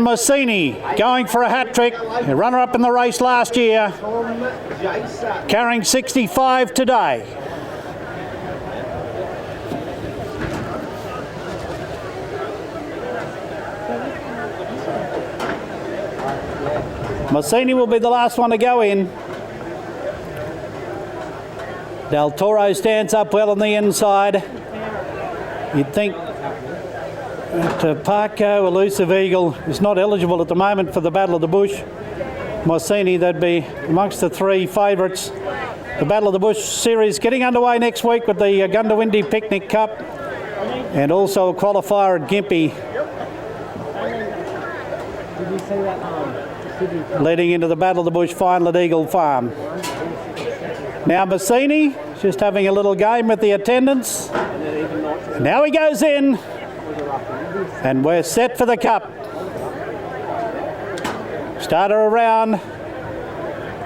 Massini going for a hat-trick, a runner-up in the race last year, carrying 65 today. Massini will be the last one to go in. Del Toro stands up well on the inside. You'd think that Parco, Elusive Eagle, is not eligible at the moment for the Battle of the Bush. Massini, they'd be amongst the three favourites. The Battle of the Bush series getting underway next week with the Gundawindi Picnic Cup and also a qualifier at Gympie. Leading into the Battle of the Bush final at Eagle Farm. Now Massini just having a little game with the attendants. Now he goes in and we're set for the Cup. Starter around.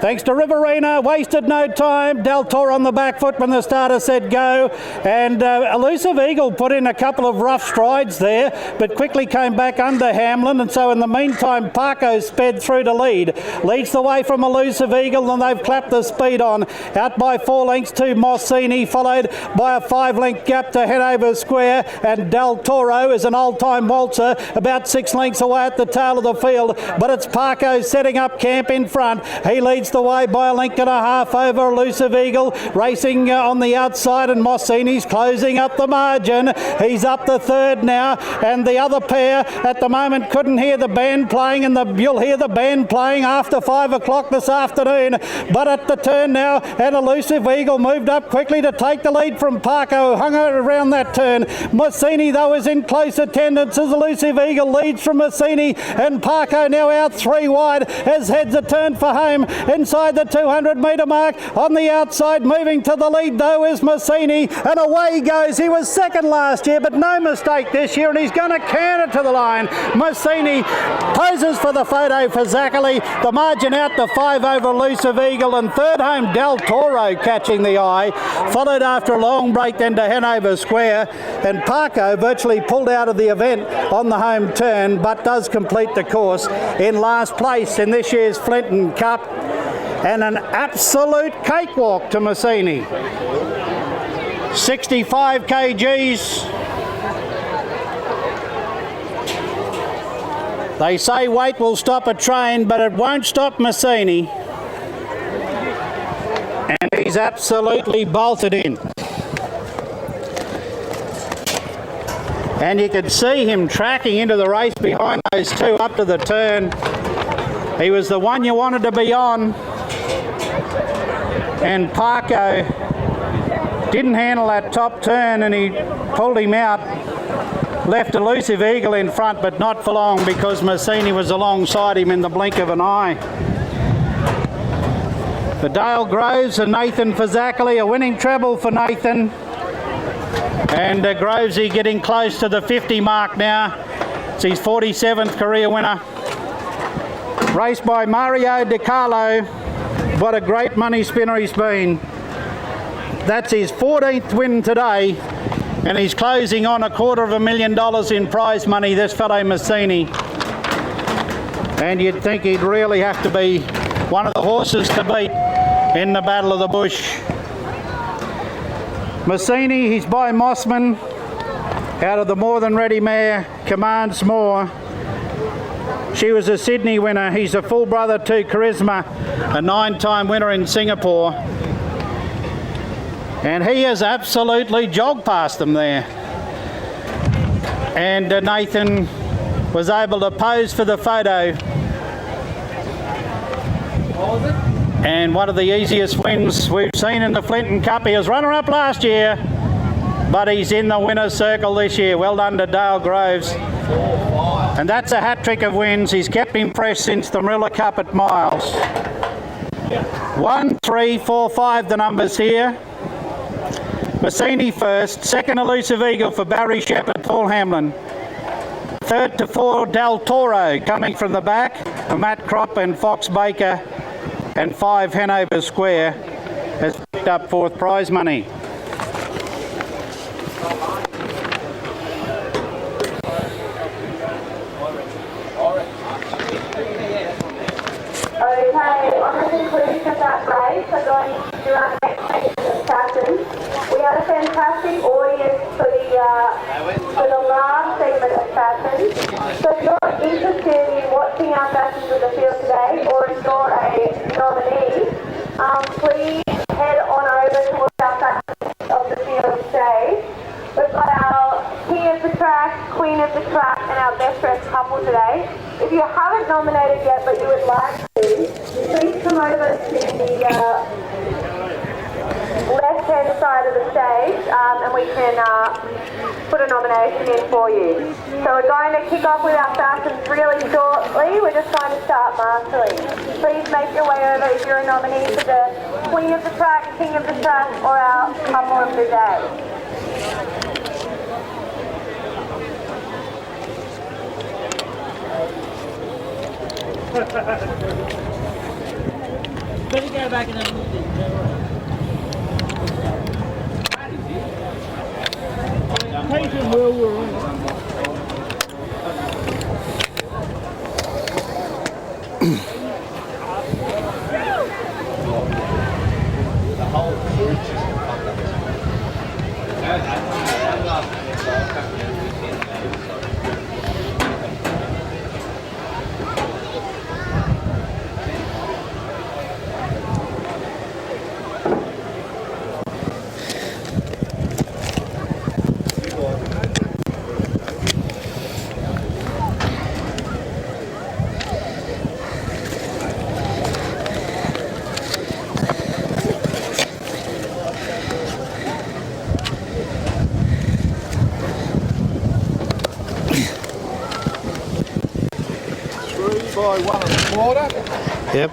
Thanks to Riverina, wasted no time. Del Toro on the back foot when the starter said go. And Elusive Eagle put in a couple of rough strides there, but quickly came back under Hamlin. And so in the meantime, Parco sped through to lead. Leads the way from Elusive Eagle, and they've clapped the speed on. Out by 4 lengths to Massini, followed by a 5-length gap to Hanover Square. And Del Toro is an old-time waltzer, about 6 lengths away at the tail of the field. But it's Parco setting up camp in front. He leads the way by 1.5 lengths over Elusive Eagle, racing on the outside, and Massini's closing up the margin. He's up the third now, and the other pair at the moment couldn't hear the band playing, and you'll hear the band playing after 5 o'clock this afternoon. But at the turn now, and Elusive Eagle moved up quickly to take the lead from Parco, hung around that turn. Massini, though, is in close attendance as Elusive Eagle leads from Massini, and Parco now out 3 wide as heads a turn for home inside the 200 metre mark. On the outside, moving to the lead though, is Massini, and away he goes. He was second last year, but no mistake this year, and he's going to canter to the line. Massini poses for the photo for Zachary. The margin out to 5 over Elusive Eagle, and third home Del Toro catching the eye, followed after a long break then to Hanover Square, and Parco virtually pulled out of the event on the home turn, but does complete the course in last place in this year's Flinton Cup. And an absolute cakewalk to Massini. 65 kgs. They say weight will stop a train, but it won't stop Massini. And he's absolutely bolted in. And you could see him tracking into the race behind those two up to the turn. He was the one you wanted to be on. And Parco didn't handle that top turn, and he pulled him out. Left Elusive Eagle in front, but not for long, because Massini was alongside him in the blink of an eye. The Dale Groves and Nathan Fazackley, a winning treble for Nathan. And Grovesy getting close to the 50 mark now. It's his 47th career winner. Raced by Mario Di Carlo. What a great money spinner he's been. That's his 14th win today, and he's closing on $250,000 in prize money, this fellow Massini. And you'd think he'd really have to be one of the horses to beat in the Battle of the Bush. Massini, he's by Mossman, out of the More Than Ready mare, Commands More. She was a Sydney winner. He's a full brother to Charisma, a 9-time winner in Singapore. And he has absolutely jogged past them there. And Nathan was able to pose for the photo. And one of the easiest wins we've seen in the Flinton Cup. He was runner-up last year, but he's in the winner's circle this year. Well done to Dale Groves. And that's a hat-trick of wins. He's kept him fresh since the Marilla Cup at Miles. 1, 3, 4, 5 the numbers here. Massini first, second Elusive Eagle for Barry Shepherd, Paul Hamlin. Third to 4 Del Toro coming from the back, Matt Kropp and Fox Baker, and 5 Hanover Square has picked up 4th prize money. conclusion of that race, we're going to do our next segment of captains. We had a fantastic audience for the last segment of captains. So if you're interested in watching our captains of the field today, or if you're a nominee, please head on over towards our captains of the field stage. We've got our King of the Track, Queen of the Track, and our best dressed couple today. If you haven't nominated yet but you would like to, please come over to the left-hand side of the stage and we can put a nomination in for you. So we're going to kick off with our captains really shortly. We're just going to start marshalling. Please make your way over if you're a nominee for the Queen of the Track, King of the Track, or our couple of the day. Better go back and have a look at it. Patient will run. The whole bridge is by 1 1/4. Yep.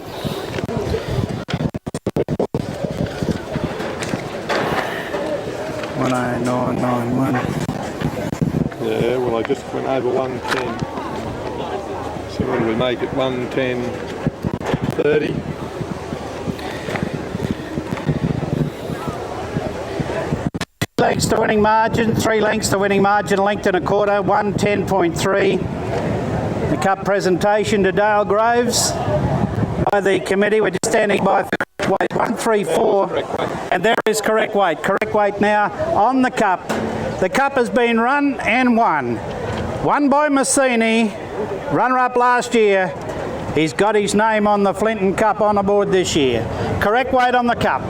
$109.91. Yeah, well I just went over 110. So when we make it 110.30. Lengths to winning margin, 3 lengths to winning margin, length and a quarter, 110.3. The Cup presentation to Dale Groves by the committee. We're just standing by for correct weight, 134. And there is correct weight. Correct weight now on the Cup. The Cup has been run and won. Won by Massini, runner-up last year. He's got his name on the Flinton Cup on aboard this year. Correct weight on the Cup.